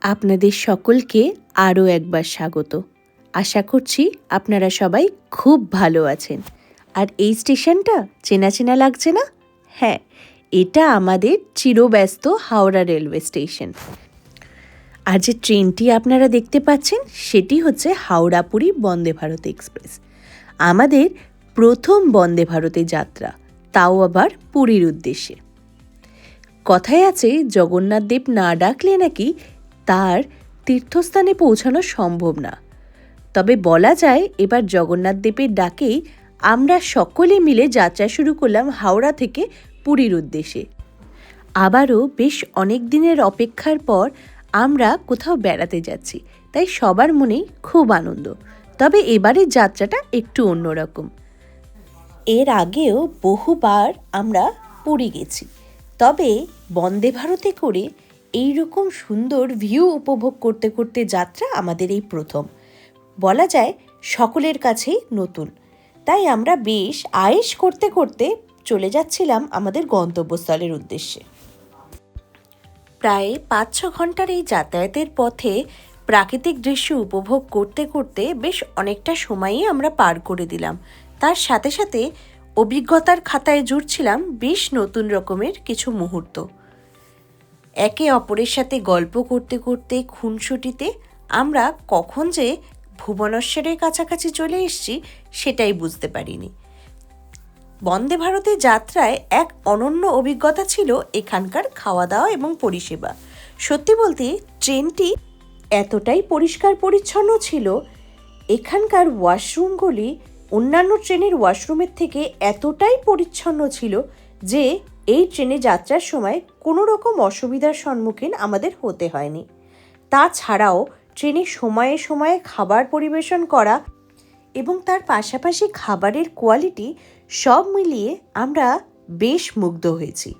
আপনাদের সকলকে আরও একবার স্বাগত। আশা করছি আপনারা সবাই খুব ভালো আছেন। আর এই স্টেশনটা চেনা চেনা লাগছে না? হ্যাঁ, এটা আমাদের চিরব্যস্ত হাওড়া রেলওয়ে স্টেশন। আর যে ট্রেনটি আপনারা দেখতে পাচ্ছেন সেটি হচ্ছে হাওড়া পুরী বন্দে ভারত এক্সপ্রেস। আমাদের প্রথম বন্দে ভারতে যাত্রা, তাও আবার পুরীর উদ্দেশ্যে। কথায় আছে জগন্নাথ দেব না ডাকলে নাকি তার তীর্থস্থানে পৌঁছানো সম্ভব না। তবে বলা যায় এবার জগন্নাথ দেবের ডাকেই আমরা সকলে মিলে যাত্রা শুরু করলাম হাওড়া থেকে পুরীর উদ্দেশ্যে। আবারও বেশ অনেক দিনের অপেক্ষার পর আমরা কোথাও বেড়াতে যাচ্ছি, তাই সবার মনেই খুব আনন্দ। তবে এবারের যাত্রাটা একটু অন্যরকম। এর আগেও বহুবার আমরা পুরী গেছি, তবে বন্দে ভারতে করে এই রকম সুন্দর ভিউ উপভোগ করতে করতে যাত্রা আমাদের এই প্রথম। বলা যায় সকলের কাছেই নতুন, তাই আমরা বেশ আয়েশ করতে করতে চলে যাচ্ছিলাম আমাদের গন্তব্যস্থলের উদ্দেশ্যে। প্রায় 5-6 ঘন্টার এই যাতায়াতের পথে প্রাকৃতিক দৃশ্য উপভোগ করতে করতে বেশ অনেকটা সময়ই আমরা পার করে দিলাম। তার সাথে সাথে অভিজ্ঞতার খাতায় জুড়ছিলাম বেশ নতুন রকমের কিছু মুহূর্ত। একে অপরের সাথে গল্প করতে করতে খুনসুটিতে আমরা কখন যে ভুবনেশ্বরের কাছাকাছি চলে এসেছি সেটাই বুঝতে পারিনি। বন্দে ভারতের যাত্রায় এক অনন্য অভিজ্ঞতা ছিল এখানকার খাওয়া দাওয়া এবং পরিষেবা। সত্যি বলতে ট্রেনটি এতটাই পরিষ্কার পরিচ্ছন্ন ছিল, এখানকার ওয়াশরুমগুলি অন্যান্য ট্রেনের ওয়াশরুমের থেকে এতটাই পরিচ্ছন্ন ছিল যে এই ট্রেনে যাত্রার সময় কোনো রকম অসুবিধার সম্মুখীন আমাদের হতে হয়নি। তাছাড়াও ট্রেনে সময়ে সময়ে খাবার পরিবেশন করা এবং তার পাশাপাশি খাবারের কোয়ালিটি সব মিলিয়ে আমরা বেশ মুগ্ধ হয়েছি।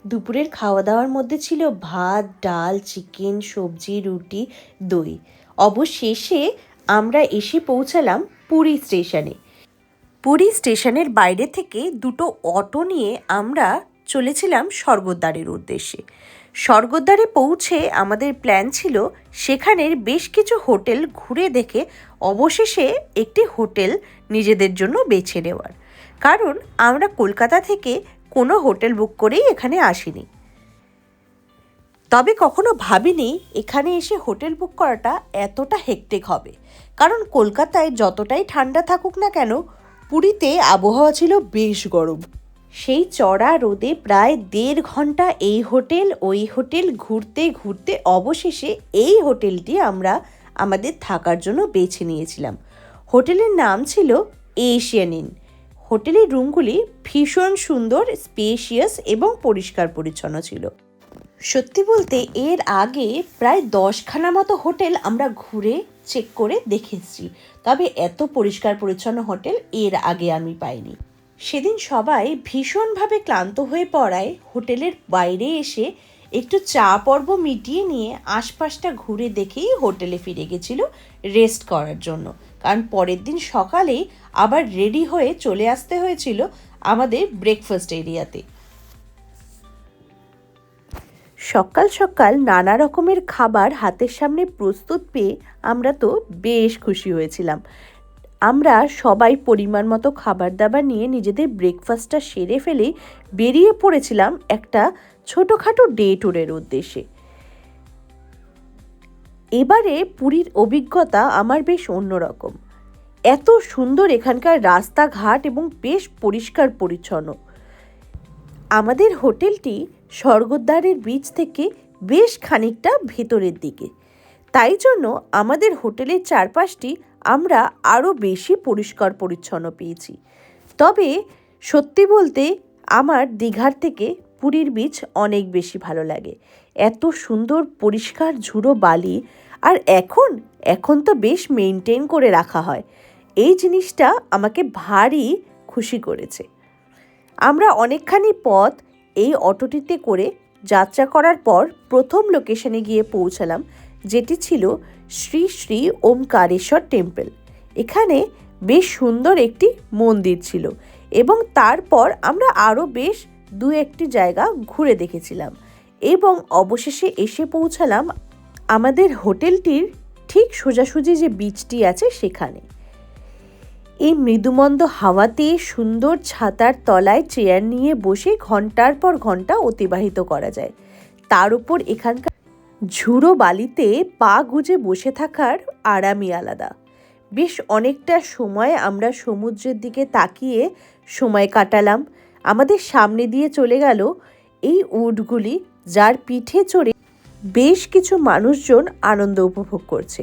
দুপুরের খাওয়া দাওয়ার মধ্যে ছিল ভাত, ডাল, চিকেন, সবজি, রুটি, দই। অবশেষে আমরা এসে পৌঁছালাম পুরী স্টেশনে। পুরী স্টেশনের বাইরে থেকে দুটো অটো নিয়ে আমরা চলেছিলাম স্বর্গদ্বারের উদ্দেশ্যে। স্বর্গদ্বারে পৌঁছে আমাদের প্ল্যান ছিল সেখানের বেশ কিছু হোটেল ঘুরে দেখে অবশেষে একটি হোটেল নিজেদের জন্য বেছে নেওয়ার, কারণ আমরা কলকাতা থেকে কোনো হোটেল বুক করেই এখানে আসিনি। তবে কখনো ভাবিনি এখানে এসে হোটেল বুক করাটা এতটা হেক্টিক হবে, কারণ কলকাতায় যতটাই ঠান্ডা থাকুক না কেন পুরীতে আবহাওয়া ছিল বেশ গরম। সেই চড়া রোদে প্রায় 1.5 ঘন্টা এই হোটেল ওই হোটেল ঘুরতে ঘুরতে অবশেষে এই হোটেলটি আমরা আমাদের থাকার জন্য বেছে নিয়েছিলাম। হোটেলের নাম ছিল এশিয়ান ইন। হোটেলের রুমগুলি ভীষণ সুন্দর, স্পেশিয়াস এবং পরিষ্কার পরিচ্ছন্ন ছিল। সত্যি বলতে এর আগে প্রায় 10খানা মতো হোটেল আমরা ঘুরে চেক করে দেখেছি, তবে এত পরিষ্কার পরিচ্ছন্ন হোটেল এর আগে আমি পাইনি। সেদিন সবাই ভীষণভাবে ক্লান্ত হয়ে পড়ায় হোটেলের বাইরে এসে একটু চা পর্ব মিটিয়ে নিয়ে আশপাশটা ঘুরে দেখেই হোটেলে ফিরে গেছিল রেস্ট করার জন্য, কারণ পরের দিন সকালেই আবার রেডি হয়ে চলে আসতে হয়েছিল আমাদের ব্রেকফাস্ট এরিয়াতে। সকাল সকাল নানা রকমের খাবার হাতের সামনে প্রস্তুত পেয়ে আমরা তো বেশ খুশি হয়েছিলাম। আমরা সবাই পরিমাণ মতো খাবার দাবার নিয়ে নিজেদের ব্রেকফাস্টটা সেরে ফেলেই বেরিয়ে পড়েছিলাম একটা ছোটোখাটো ডে ট্যুরের উদ্দেশ্যে। এবারে পুরীর অভিজ্ঞতা আমার বেশ অন্যরকম। এত সুন্দর এখানকার রাস্তাঘাট এবং বেশ পরিষ্কার পরিচ্ছন্ন। আমাদের হোটেলটি স্বর্গদ্বারের বিচ থেকে বেশ খানিকটা ভেতরের দিকে, তাই জন্য আমাদের হোটেলের চারপাশটি আমরা আরও বেশি পরিষ্কার পরিচ্ছন্ন পেয়েছি। তবে সত্যি বলতে আমার দীঘার থেকে পুরীর বিচ অনেক বেশি ভালো লাগে। এত সুন্দর পরিষ্কার ঝুড়ো বালি, আর এখন তো বেশ মেনটেন করে রাখা হয়। এই জিনিসটা আমাকে ভারী খুশি করেছে। আমরা অনেকখানি পথ এই অটোটিতে করে যাত্রা করার পর প্রথম লোকেশনে গিয়ে পৌঁছালাম, যেটি ছিল শ্রী শ্রী ওমকারেশ্বর টেম্পল। এখানে বেশ সুন্দর একটি মন্দির ছিল এবং তারপর আমরা আরও বেশ 2-1টি জায়গা ঘুরে দেখেছিলাম এবং অবশেষে এসে পৌঁছালাম আমাদের হোটেলটির ঠিক সোজাসুজি যে বিচটি আছে সেখানে। এই মৃদুমন্দ হাওয়াতে সুন্দর ছাতার তলায় চেয়ার নিয়ে বসে ঘন্টার পর ঘন্টা অতিবাহিত করা যায়। তার উপর এখানকার ঝুড়ো বালিতে পা গুজে বসে থাকার আরামই আলাদা। বেশ অনেকটা সময় আমরা সমুদ্রের দিকে তাকিয়ে সময় কাটালাম। আমাদের সামনে দিয়ে চলে গেল এই উটগুলি, যার পিঠে চড়ে বেশ কিছু মানুষজন আনন্দ উপভোগ করছে।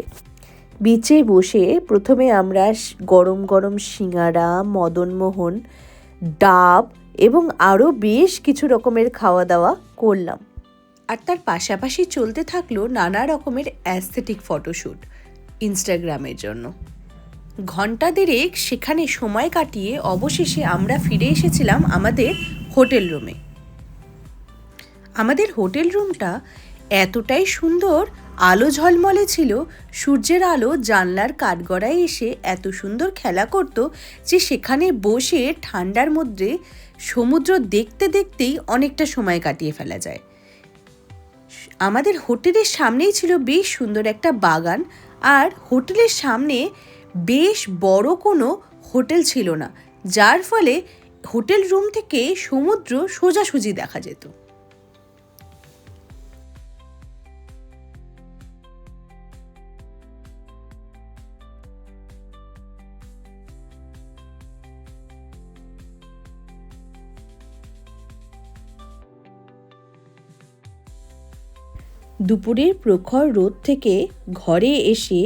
বিচে বসে প্রথমে আমরা গরম গরম সিঙাড়া, মদনমোহন, ডাব এবং আরও বেশ কিছু রকমের খাওয়া দাওয়া করলাম। আর তার পাশাপাশি চলতে থাকলো নানা রকমের অ্যাস্থেটিক ফটোশ্যুট ইনস্টাগ্রামের জন্য। ঘণ্টা দেড়েক সেখানে সময় কাটিয়ে অবশেষে আমরা ফিরে এসেছিলাম আমাদের হোটেল রুমে। আমাদের হোটেল রুমটা এতটাই সুন্দর, আলো ঝলমলে ছিল, সূর্যের আলো জানলার কাঠগড়ায় এসে এত সুন্দর খেলা করত যে সেখানে বসে ঠান্ডার মধ্যে সমুদ্র দেখতে দেখতেই অনেকটা সময় কাটিয়ে ফেলা যায়। আমাদের হোটেলের সামনেই ছিল বেশ সুন্দর একটা বাগান, আর হোটেলের সামনে বেশ বড় কোনো হোটেল ছিল না, যার ফলে হোটেল রুম থেকে সমুদ্র সোজাসুজি দেখা যেত। দুপুরের প্রখর রোদ থেকে ঘরে এসে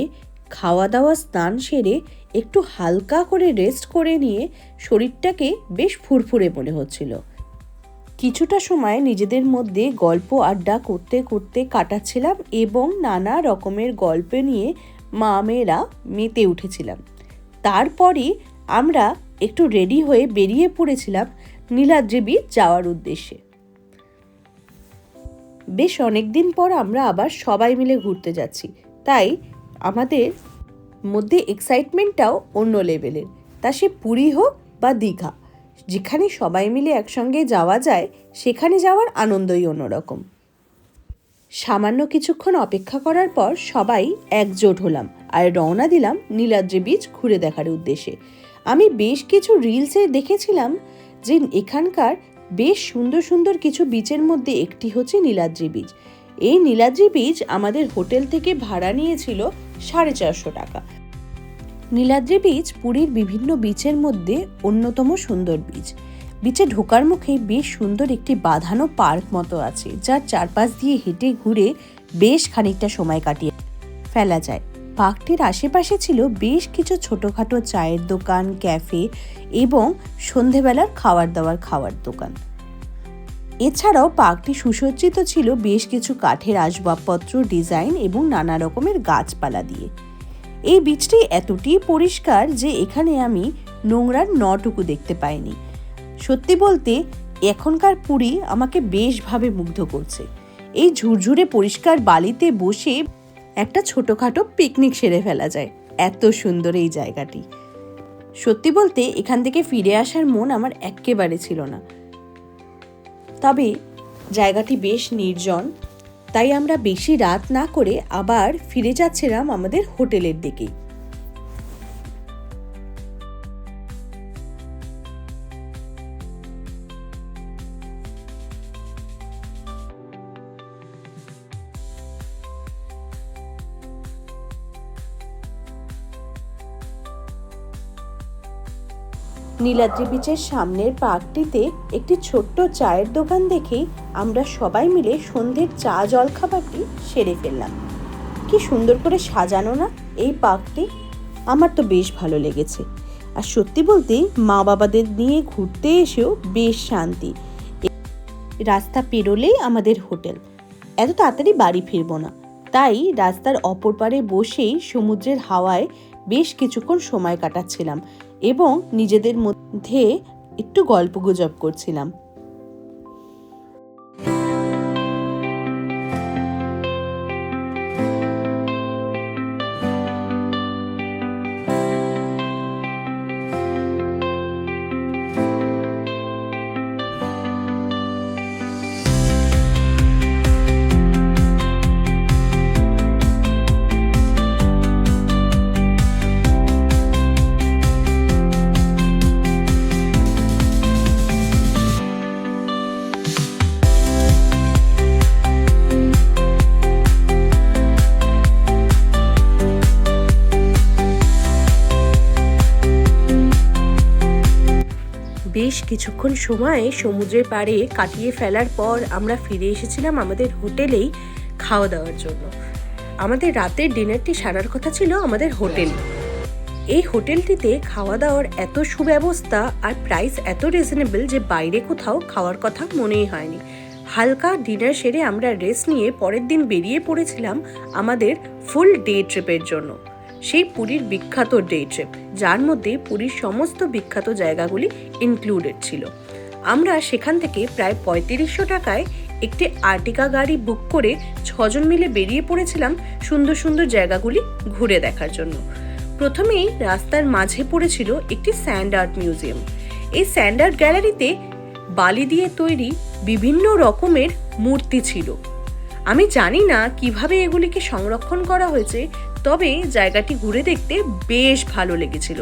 খাওয়া দাওয়া, স্নান সেরে একটু হালকা করে রেস্ট করে নিয়ে শরীরটাকে বেশ ফুরফুরে মনে হচ্ছিল। কিছুটা সময় নিজেদের মধ্যে গল্প আড্ডা করতে করতে কাটাচ্ছিলাম এবং নানা রকমের গল্প নিয়ে মা মেয়েরা মেতে উঠেছিলাম। তারপরে আমরা একটু রেডি হয়ে বেরিয়ে পড়েছিলাম নীলাদ্রি বিচ যাওয়ার উদ্দেশ্যে। বেশ অনেক দিন পর আমরা আবার সবাই মিলে ঘুরতে যাচ্ছি, তাই আমাদের মধ্যে এক্সাইটমেন্টটাও অন্য লেভেলের। তা সে পুরী হোক বা দীঘা, যেখানে সবাই মিলে একসঙ্গে যাওয়া যায় সেখানে যাওয়ার আনন্দই অন্যরকম। সামান্য কিছুক্ষণ অপেক্ষা করার পর সবাই একজোট হলাম আর রওনা দিলাম নীলাদ্রি বিচ ঘুরে দেখার উদ্দেশ্যে। আমি বেশ কিছু রিলসে দেখেছিলাম যে এখানকার বেশ সুন্দর সুন্দর কিছু বিচের মধ্যে একটি হচ্ছে নীলাদ্রি বিচ। এই নীলাদ্রি বিচ আমাদের হোটেল থেকে ভাড়া নিয়েছিল 450 টাকা। নীলাদ্রি বিচ পুরীর বিভিন্ন বিচের মধ্যে অন্যতম সুন্দর বিচ। বিচে ঢোকার মুখে বেশ সুন্দর একটি বাঁধানো পার্ক মতো আছে, যার চারপাশ দিয়ে হেঁটে ঘুরে বেশ খানিকটা সময় কাটিয়ে ফেলা যায়। পার্কটির আশেপাশে ছিল বেশ কিছু ছোটোখাটো চায়ের দোকান, ক্যাফে এবং সন্ধেবেলার খাওয়ার দোকান। এছাড়াও পার্কটি সুসজ্জিত ছিল বেশ কিছু কাঠের আসবাবপত্র, ডিজাইন এবং নানা রকমের গাছপালা দিয়ে। এই বিচটি এতটাই পরিষ্কার যে এখানে আমি নোংরার নটুকু দেখতে পাইনি। সত্যি বলতে এখনকার পুরী আমাকে বেশভাবে মুগ্ধ করছে। এই ঝুরঝুরে পরিষ্কার বালিতে বসে একটা ছোটোখাটো পিকনিক সেরে ফেলা যায়, এত সুন্দর এই জায়গাটি। সত্যি বলতে এখান থেকে ফিরে আসার মন আমার একেবারে ছিল না। তবে জায়গাটি বেশ নির্জন, তাই আমরা বেশি রাত না করে আবার ফিরে যাচ্ছিলাম আমাদের হোটেলের দিকে। নীলাদ্রি বিচের সামনের পার্কটিতে একটি ছোট্ট চায়ের দোকান দেখেই আমরা সবাই মিলে সন্ধ্যের চা জলখাবারটি সেরে ফেললাম। কি সুন্দর করে সাজানো না এই পার্কটি, আমার তো বেশ ভালো লেগেছে। আর সত্যি বলতে মা বাবাদের নিয়ে ঘুরতে এসেও বেশ শান্তি। রাস্তা পেরোলেই আমাদের হোটেল, এত তাড়াতাড়ি বাড়ি ফিরবো না, তাই রাস্তার অপর পারে বসেই সমুদ্রের হাওয়ায় বেশ কিছুক্ষণ সময় কাটাচ্ছিলাম এবং নিজেদের মধ্যে একটু গল্পগুজব করছিলাম। বেশ কিছুক্ষণ সময় সমুদ্রের পাড়ে কাটিয়ে ফেলার পর আমরা ফিরে এসেছিলাম আমাদের হোটেলেই খাওয়া দাওয়ার জন্য। আমাদের রাতের ডিনারটি সারার কথা ছিল আমাদের হোটেলে। এই হোটেলটিতে খাওয়া দাওয়ার এত সুব্যবস্থা আর প্রাইস এত রিজনেবল যে বাইরে কোথাও খাওয়ার কথা মনেই হয়নি। হালকা ডিনার সেরে আমরা রেস্ট নিয়ে পরের দিন বেরিয়ে পড়েছিলাম আমাদের ফুল ডে ট্রিপের জন্য। সেই পুরীর বিখ্যাত ডে ট্রিপ, যার মধ্যে পুরীর সমস্ত বিখ্যাত জায়গাগুলি ইনক্লুডেড ছিল। আমরা সেখান থেকে প্রায় ৩৫০০ টাকায় একটি আর্টিকা গাড়ি বুক করে ৬ জন মিলে বেরিয়ে পড়েছিলাম সুন্দর সুন্দর জায়গাগুলি ঘুরে দেখার জন্য। প্রথমেই রাস্তার মাঝে পড়েছিল একটি স্যান্ড আর্ট মিউজিয়াম। এই স্যান্ড আর্ট গ্যালারিতে বালি দিয়ে তৈরি বিভিন্ন রকমের মূর্তি ছিল। আমি জানি না কিভাবে এগুলিকে সংরক্ষণ করা হয়েছে, তবে জায়গাটি ঘুরে দেখতে বেশ ভালো লেগেছিল।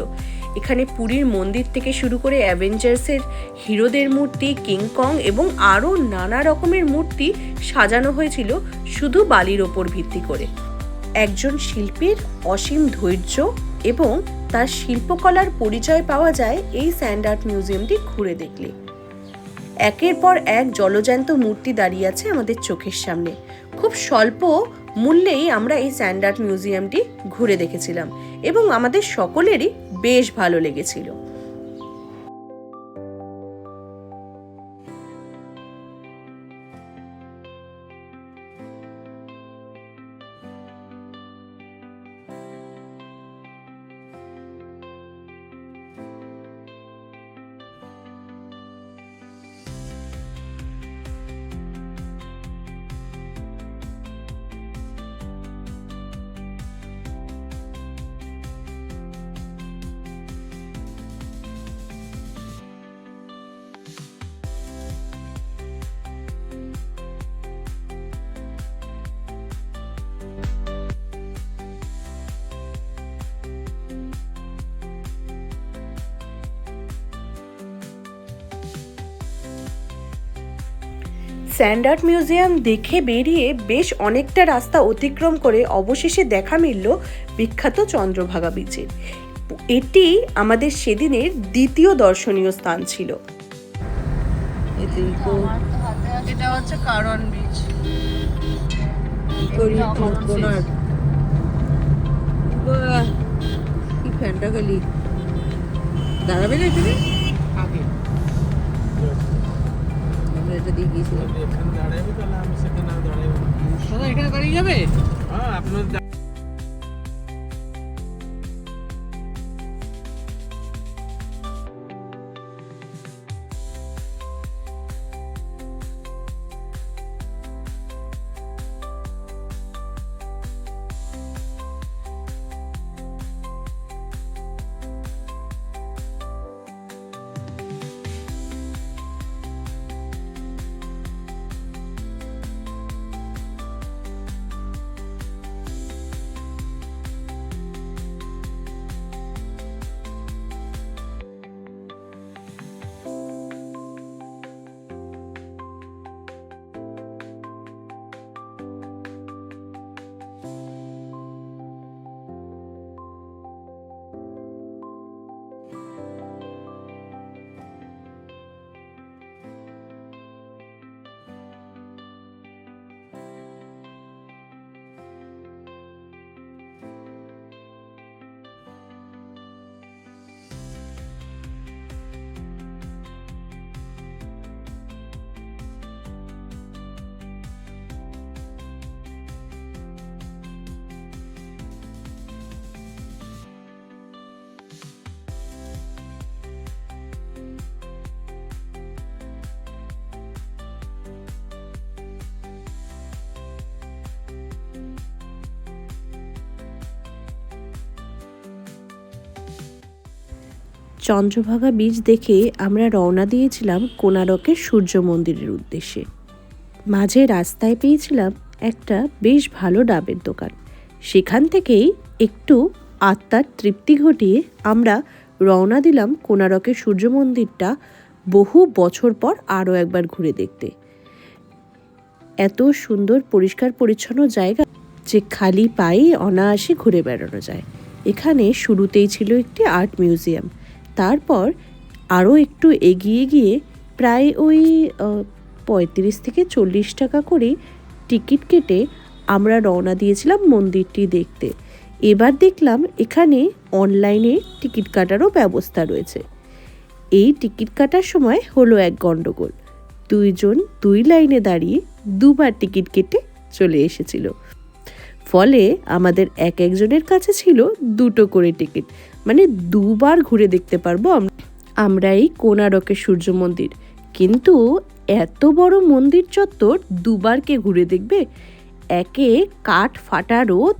এখানে পুরীর মন্দির থেকে শুরু করে অ্যাভেঞ্জার্সের হিরোদের মূর্তি, কিংকং এবং আরও নানা রকমের মূর্তি সাজানো হয়েছিল শুধু বালির ওপর ভিত্তি করে। একজন শিল্পীর অসীম ধৈর্য এবং তার শিল্পকলার পরিচয় পাওয়া যায় এই স্যান্ড আর্ট মিউজিয়ামটি ঘুরে দেখলে। একের পর এক জলজ্যান্ত মূর্তি দাঁড়িয়ে আছে আমাদের চোখের সামনে। খুব স্বল্প মূল্যেই আমরা এই স্যান্ড আর্ট মিউজিয়ামটি ঘুরে দেখেছিলাম এবং আমাদের সকলেরই বেশ ভালো লেগেছিল। স্যান্ড আর্ট মিউজিয়াম দেখে বেরিয়ে বেশ অনেকটা রাস্তা অতিক্রম করে অবশেষে দেখা মিলল বিখ্যাত চন্দ্রভাগা বিচের। এটি আমাদের সেদিনের দ্বিতীয় দর্শনীয় স্থান ছিল। এটা হচ্ছে কারওয়ান বিচ। কি ফ্যানটা খালি দাঁড়াবে না এখানে আগে এটা দিয়ে গিয়েছিলাম। এখানে দাঁড়িয়ে যাবে। আপনার চন্দ্রভাগা বীচ দেখে আমরা রওনা দিয়েছিলাম কোণারকের সূর্য মন্দিরের উদ্দেশ্যে। মাঝে রাস্তায় পেয়েছিলাম একটা বেশ ভালো ডাবের দোকান। সেখান থেকেই একটু আত্মার তৃপ্তি ঘটিয়ে আমরা রওনা দিলাম কোণারকের সূর্য মন্দিরটা বহু বছর পর আরও একবার ঘুরে দেখতে। এত সুন্দর পরিষ্কার পরিচ্ছন্ন জায়গা যে খালি পায়ে অনায়াসে ঘুরে বেড়ানো যায়। এখানে শুরুতেই ছিল একটি আর্ট মিউজিয়াম, তারপর আরও একটু এগিয়ে গিয়ে প্রায় ওই 35 থেকে 40 টাকা করে টিকিট কেটে আমরা রওনা দিয়েছিলাম মন্দিরটি দেখতে। এবার দেখলাম এখানে অনলাইনে টিকিট কাটারও ব্যবস্থা রয়েছে। এই টিকিট কাটার সময় হলো এক গন্ডগোল। দুইজন দুই লাইনে দাঁড়িয়ে দুবার টিকিট কেটে চলে এসেছিল। ফলে আমাদের এক একজনের কাছে ছিল দুটো করে টিকিট, মানে দুবার ঘুরে দেখতে পারবো আমরা এই কোণারকের সূর্য মন্দির। কিন্তু এত বড় মন্দির চত্বর দুবার কে ঘুরে দেখবে? একে কাঠ ফাটা রোদ,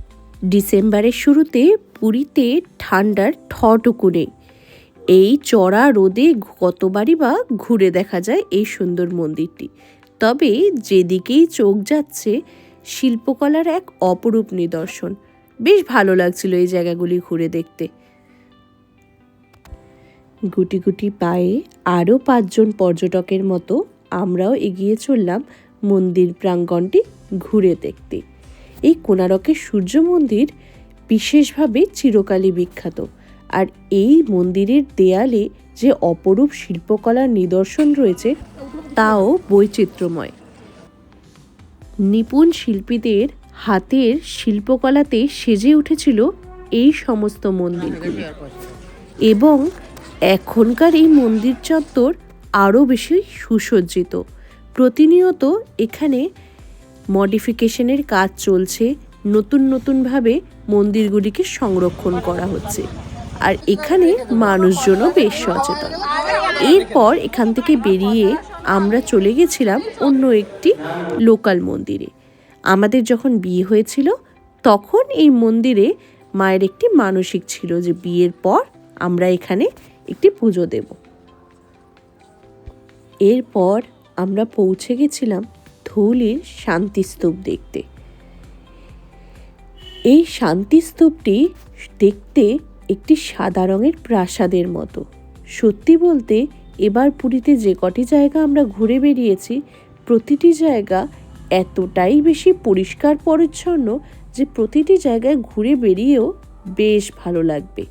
ডিসেম্বরের শুরুতে পুরীতে ঠান্ডার ঠটুকু নেই। এই চড়া রোদে কতবারই বা ঘুরে দেখা যায় এই সুন্দর মন্দিরটি। তবে যেদিকেই চোখ যাচ্ছে শিল্পকলার এক অপরূপ নিদর্শন। বেশ ভালো লাগছিল এই জায়গাগুলি ঘুরে দেখতে। গুটি গুটি পায়ে আরও 5 জন পর্যটকের মতো আমরাও এগিয়ে চললাম মন্দির প্রাঙ্গণটি ঘুরে দেখতে। এই কোণারকের সূর্য মন্দির বিশেষভাবে চিরকালই বিখ্যাত। আর এই মন্দিরের দেয়ালে যে অপরূপ শিল্পকলার নিদর্শন রয়েছে তাও বৈচিত্র্যময়। নিপুণ শিল্পীদের হাতের শিল্পকলাতে সেজে উঠেছিল এই সমস্ত মন্দিরগুলি। এবং এখনকার এই মন্দির চত্বর আরও বেশি সুসজ্জিত। প্রতিনিয়ত এখানে মডিফিকেশনের কাজ চলছে, নতুন নতুনভাবে মন্দিরগুলিকে সংরক্ষণ করা হচ্ছে। আর এখানে মানুষজনও বেশ সচেতন। এরপর এখান থেকে বেরিয়ে আমরা চলে গেছিলাম অন্য একটি লোকাল মন্দিরে। আমাদের যখন বিয়ে হয়েছিল তখন এই মন্দিরে মায়ের একটি মানসিক ছিল যে বিয়ের পর আমরা এখানে একটি পুজো দেব। এরপর আমরা পৌঁছে গেছিলাম ধুলির শান্তিস্তূপ দেখতে। এই শান্তিস্তূপটি দেখতে একটি সাদা রঙের প্রাসাদের মতো। সত্যি বলতে এবার পুরীতে যে কটি জায়গা আমরা ঘুরে বেরিয়েছি প্রতিটি জায়গা এতটাই বেশি পরিষ্কার পরিচ্ছন্ন যে প্রতিটি জায়গায় ঘুরে বেরিয়েও বেশ ভালো লাগবে।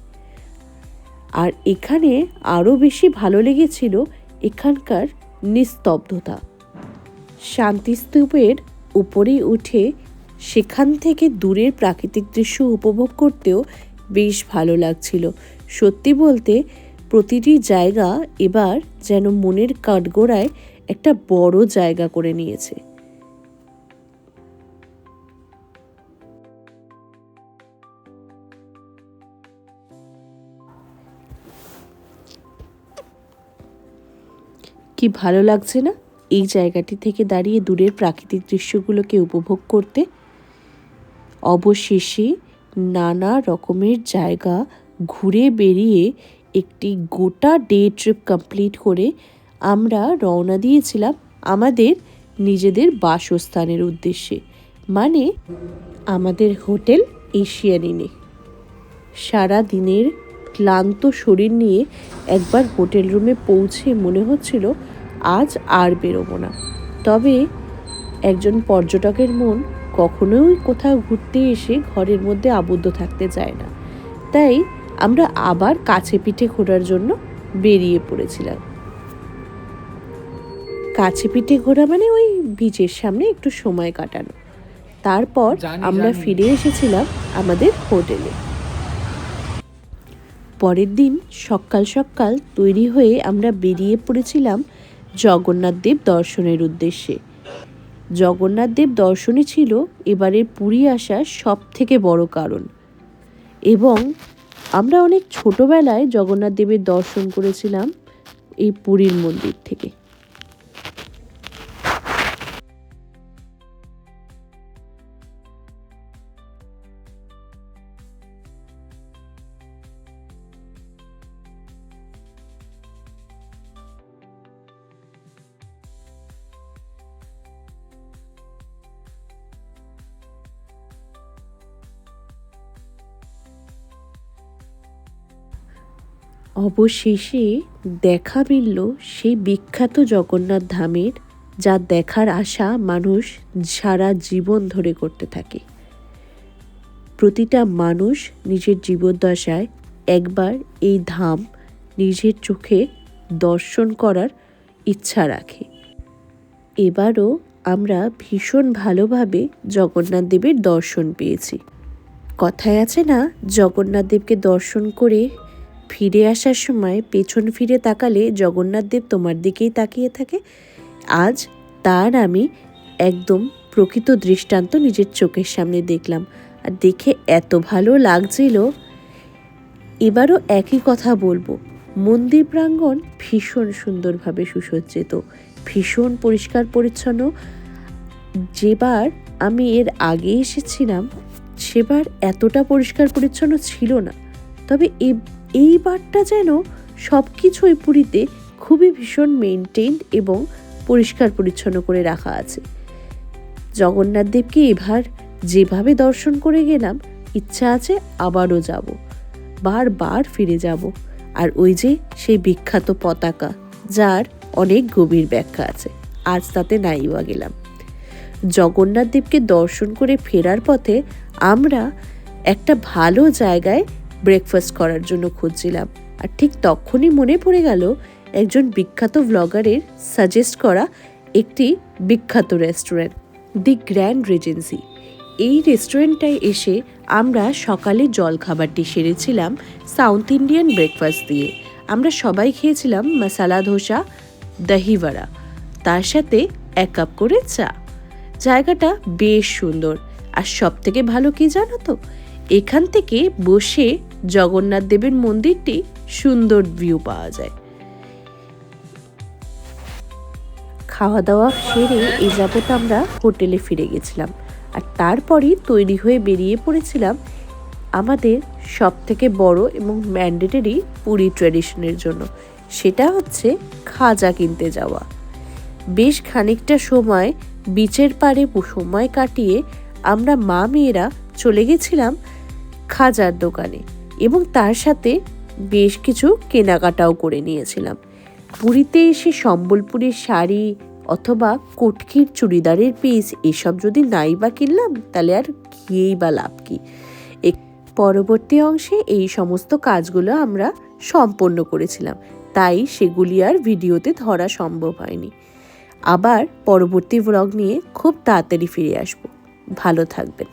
আর এখানে আরও বেশি ভালো লেগেছিল এখানকার নিস্তব্ধতা। শান্তিস্তূপের উপরে উঠে সেখান থেকে দূরের প্রাকৃতিক দৃশ্য উপভোগ করতেও বেশ ভালো লাগছিল। সত্যি বলতে প্রতিটি জায়গা এবার যেন মনের কাঠগোড়ায় একটা বড় জায়গা করে নিয়েছে। কি ভালো লাগছে না এই জায়গাটি থেকে দাঁড়িয়ে দূরের প্রাকৃতিক দৃশ্যগুলোকে উপভোগ করতে। অবশেষে নানা রকমের জায়গা ঘুরে বেরিয়ে একটি গোটা ডে ট্রিপ কমপ্লিট করে আমরা রওনা দিয়েছিলাম আমাদের নিজেদের বাসস্থানের উদ্দেশ্যে, মানে আমাদের হোটেল এশিয়ান ইনে। সারা দিনের ক্লান্ত শরীর নিয়ে একবার হোটেল রুমে পৌঁছে মনে হচ্ছিল আজ আর বেরোবো না। তবে একজন পর্যটকের মন কখনোই কোথাও ঘুরতে এসে ঘরের মধ্যে আবদ্ধ থাকতে চায় না। তাই আমরা আবার কাছে পিঠে ঘোরার জন্য বেরিয়ে পড়েছিলাম। কাছে পিঠে ঘোরা মানে ওই বিচের সামনে একটু সময় কাটানো। তারপর আমরা ফিরে এসেছিলাম আমাদের হোটেলে। পরের দিন সকাল সকাল তৈরি হয়ে আমরা বেরিয়ে পড়েছিলাম জগন্নাথ দেব দর্শনের উদ্দেশ্যে। জগন্নাথ দেব দর্শনই ছিল এবারের পুরী আসার সব থেকে বড় কারণ। এবং আমরা অনেক ছোটবেলায় জগন্নাথ দেবের দর্শন করেছিলাম এই পুরীর মন্দির থেকে। অবশেষে দেখা মিলল সেই বিখ্যাত জগন্নাথ ধামের, যা দেখার আশা মানুষ সারা জীবন ধরে করতে থাকে। প্রতিটা মানুষ নিজের জীবদ্দশায় একবার এই ধাম নিজের চোখে দর্শন করার ইচ্ছা রাখে। এবারও আমরা ভীষণ ভালোভাবে জগন্নাথ দেবের দর্শন পেয়েছি। কথায় আছে না, জগন্নাথ দেবকে দর্শন করে ফিরে আসার সময় পেছন ফিরে তাকালে জগন্নাথ দেব তোমার দিকেই তাকিয়ে থাকে। আজ তার আমি একদম প্রকৃত দৃষ্টান্ত নিজের চোখের সামনে দেখলাম, আর দেখে এত ভালো লাগছিল। এবারও একই কথা বলবো, মন্দির প্রাঙ্গণ ভীষণ সুন্দরভাবে সুসজ্জিত, ভীষণ পরিষ্কার পরিচ্ছন্ন। যেবার আমি এর আগে এসেছিলাম সেবার এতটা পরিষ্কার পরিচ্ছন্ন ছিল না, তবে এইবারটা যেন সব কিছুই পুরীতে খুবই ভীষণ মেনটেইনড এবং পরিষ্কার পরিচ্ছন্ন করে রাখা আছে। জগন্নাথ দেবকে এবার যেভাবে দর্শন করে গেলাম, ইচ্ছা আছে আবারও যাব, বারবার ফিরে যাব। আর ওই যে সেই বিখ্যাত পতাকা, যার অনেক গভীর ব্যাখ্যা আছে, আজ তাতে নাইবা গেলাম। জগন্নাথ দেবকে দর্শন করে ফেরার পথে আমরা একটা ভালো জায়গায় ব্রেকফাস্ট করার জন্য খুঁজছিলাম, আর ঠিক তখনই মনে পড়ে গেল একজন বিখ্যাত ব্লগারের সাজেস্ট করা একটি বিখ্যাত রেস্টুরেন্ট, দি গ্র্যান্ড রিজেন্সি। এই রেস্টুরেন্টটায় এসে আমরা সকালে জলখাবারটি সেরেছিলাম সাউথ ইন্ডিয়ান ব্রেকফাস্ট দিয়ে। আমরা সবাই খেয়েছিলাম মশালা ধোসা, দহি বড়া, তার সাথে 1 কাপ করে চা। জায়গাটা বেশ সুন্দর, আর সব থেকে ভালো কি জানো তো, এখান থেকে বসে জগন্নাথ দেবের মন্দিরটি সুন্দর ভিউ পাওয়া যায়। খাওয়া দাওয়া সেরে এই যাবত আমরা হোটেলে ফিরে গেছিলাম, আর তারপরই তৈরি হয়ে বেরিয়ে পড়েছিলাম আমাদের সব থেকে বড় এবং ম্যান্ডেটরি পুরী ট্র্যাডিশনের জন্য, সেটা হচ্ছে খাজা কিনতে যাওয়া। বেশ খানিকটা সময় বিচের পাড়ে সময় কাটিয়ে আমরা মা মেয়েরা চলে গেছিলাম খাজার দোকানে, এবং তার সাথে বেশ কিছু কেনাকাটাও করে নিয়েছিলাম। পুরীতে এসে সম্বলপুরের শাড়ি অথবা কটকির চুড়িদারের পিস এসব যদি নাই বা কিনলাম, তাহলে আর গিয়েই বা লাভ কি। পরবর্তী অংশে এই সমস্ত কাজগুলো আমরা সম্পন্ন করেছিলাম, তাই সেগুলি আর ভিডিওতে ধরা সম্ভব হয়নি। আবার পরবর্তী ব্লগ নিয়ে খুব তাড়াতাড়ি ফিরে আসবো। ভালো থাকবেন।